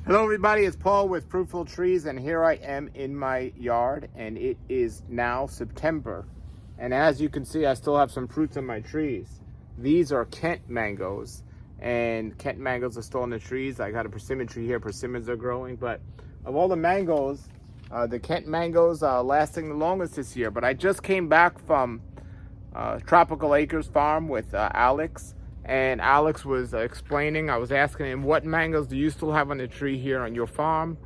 Hello everybody, it's Paul with Fruitful Trees, and here I am in my yard, and it is now September. And as you can see, I still have some fruits on my trees. These are Kent mangoes, and Kent mangoes are still on the trees. I got a persimmon tree here, persimmons are growing, but of all the mangoes, the Kent mangoes are lasting the longest this year. But I just came back from Tropical Acres Farm with Alex, and Alex was explaining. I was asking him, what mangoes do you still have on the tree here on your farm,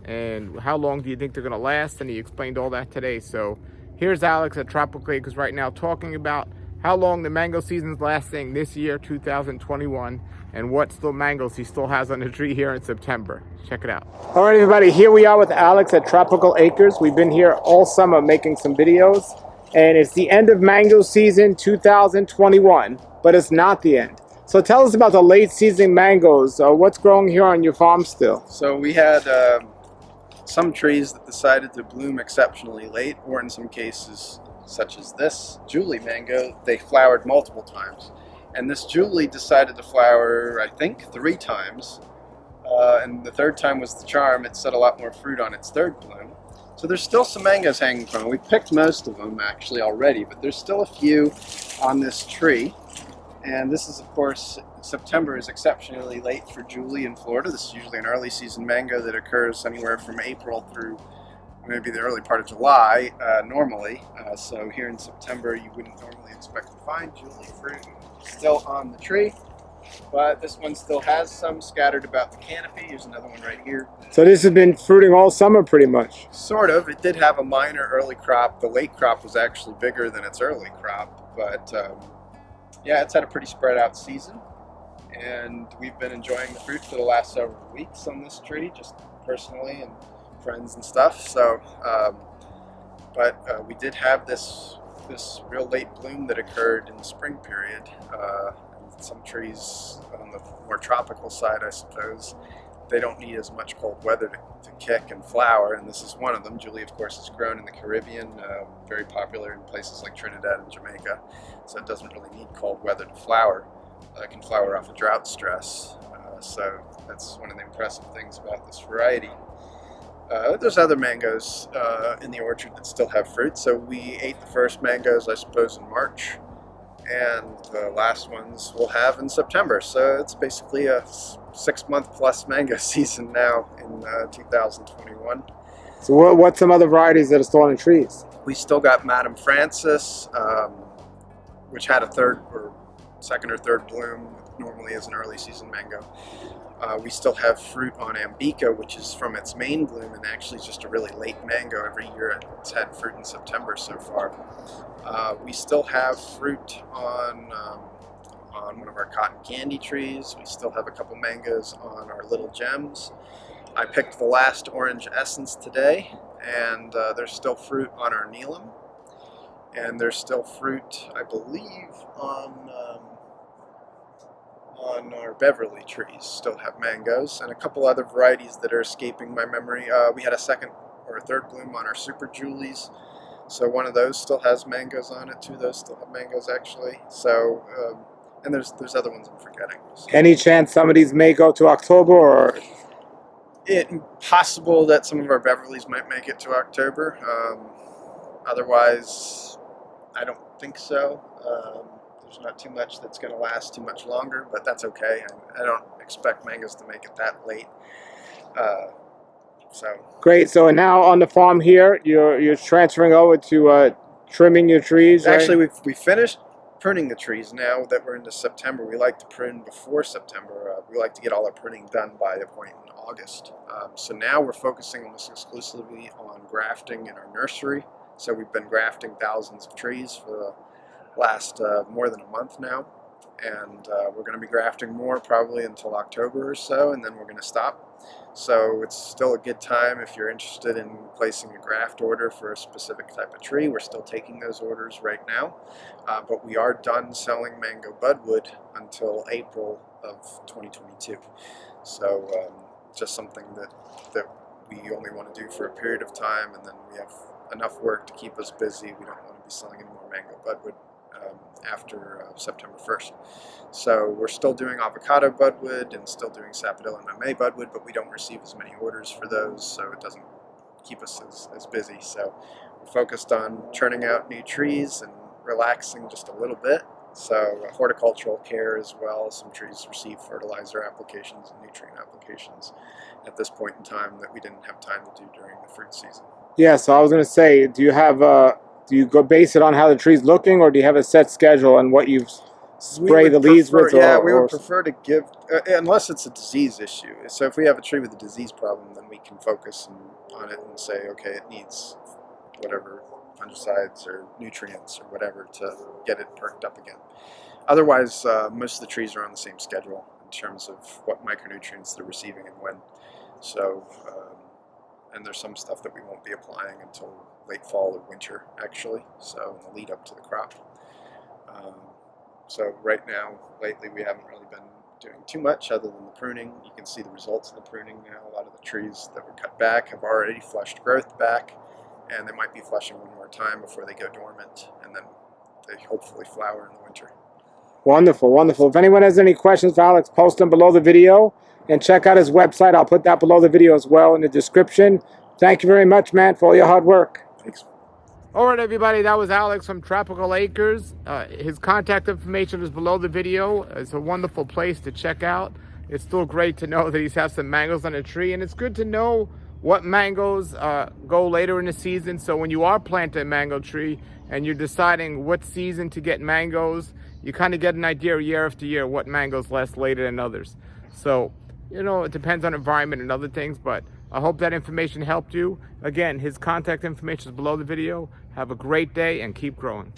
and how long do you think they're going to last? And he explained all that today. So here's Alex at Tropical Acres right now talking about how long the mango season's lasting this year, 2021, and what still mangoes he still has on the tree here in September. Check it out. All right, everybody, here we are with Alex at Tropical Acres. We've been here all summer making some videos, and it's the end of mango season 2021, but it's not the end. So tell us about the late season mangoes. What's growing here on your farm still? So we had some trees that decided to bloom exceptionally late, or in some cases, such as this Julie mango, they flowered multiple times. And this Julie decided to flower, I think, 3 times. And the third time was the charm. It set a lot more fruit on its third bloom. So there's still some mangoes hanging from it. We picked most of them actually already, but there's still a few on this tree. And this is, of course, September is exceptionally late for Julie in Florida. This is usually an early season mango that occurs anywhere from April through maybe the early part of July normally. So here in September, you wouldn't normally expect to find Julie fruit still on the tree. But this one still has some scattered about the canopy. Here's another one right here. So this has been fruiting all summer pretty much. Sort of. It did have a minor early crop. The late crop was actually bigger than its early crop. But yeah, it's had a pretty spread out season. And we've been enjoying the fruit for the last several weeks on this tree, just personally and friends and stuff. So, but we did have this real late bloom that occurred in the spring period. Some trees on the more tropical side, I suppose, they don't need as much cold weather to kick and flower, and this is one of them. Julie, of course, is grown in the Caribbean, very popular in places like Trinidad and Jamaica, so it doesn't really need cold weather to flower. It can flower off of drought stress, so that's one of the impressive things about this variety. There's other mangoes in the orchard that still have fruit, so we ate the first mangoes, I suppose, in March, and the last ones we'll have in September. So it's basically a 6-month plus mango season now in 2021. So what's some other varieties that are still on the trees? We still got Madame Francis, which had a second or third bloom, normally as an early season mango. We still have fruit on Ambika, which is from its main bloom and actually just a really late mango. Every year it's had fruit in September so far. We still have fruit on one of our cotton candy trees. We still have a couple mangoes on our Little Gems. I picked the last orange essence today, and there's still fruit on our Neelam. And there's still fruit, I believe, on our Beverly trees. Still have mangoes, and a couple other varieties that are escaping my memory. We had a second or a third bloom on our Super Julies. So one of those still has mangoes on it. 2 of those still have mangoes, actually. So, and there's other ones I'm forgetting. Any chance some of these may go to October, or? It's possible that some of our Beverleys might make it to October. Otherwise, I don't think so. There's not too much that's going to last too much longer, but that's okay. I don't expect mangoes to make it that late. So Great. So now on the farm here, you're transferring over to trimming your trees, right? actually, we finished pruning the trees. Now that we're into September, we like to prune before September. We like to get all our pruning done by the point in August. So now we're focusing almost exclusively on grafting in our nursery. So we've been grafting thousands of trees for the last more than a month now. And we're going to be grafting more probably until October or so, and then we're going to stop. So it's still a good time if you're interested in placing a graft order for a specific type of tree. We're still taking those orders right now, but we are done selling mango budwood until April of 2022. So just something that we only want to do for a period of time, and then we have enough work to keep us busy. We don't want to be selling any more mango budwood after September 1st. So we're still doing avocado budwood and still doing sapodilla and mamey budwood, but we don't receive as many orders for those, so it doesn't keep us as busy. So we're focused on churning out new trees and relaxing just a little bit. So horticultural care as well. Some trees receive fertilizer applications and nutrient applications at this point in time that we didn't have time to do during the fruit season. Yeah, so I was going to say, do you go base it on how the tree's looking, or do you have a set schedule on what you spray the leaves with? Yeah, we would prefer to give, unless it's a disease issue. So if we have a tree with a disease problem, then we can focus on it and say, okay, it needs whatever fungicides or nutrients or whatever to get it perked up again. Otherwise, most of the trees are on the same schedule in terms of what micronutrients they're receiving and when. So, and there's some stuff that we won't be applying until late fall or winter, actually, so in the lead up to the crop. So right now, lately, we haven't really been doing too much other than the pruning. You can see the results of the pruning now. A lot of the trees that were cut back have already flushed growth back, and they might be flushing one more time before they go dormant, and then they hopefully flower in the winter. Wonderful, wonderful. If anyone has any questions for Alex, post them below the video, and check out his website. I'll put that below the video as well in the description. Thank you very much, man, for all your hard work. Thanks. All right, everybody, that was Alex from Tropical Acres. His contact information is below the video. It's a wonderful place to check out. It's still great to know that he's had some mangoes on the tree, and it's good to know what mangoes go later in the season. So when you are planting a mango tree and you're deciding what season to get mangoes, you kind of get an idea year after year what mangoes last later than others. So, you know, it depends on environment and other things, but I hope that information helped you. Again, his contact information is below the video. Have a great day and keep growing.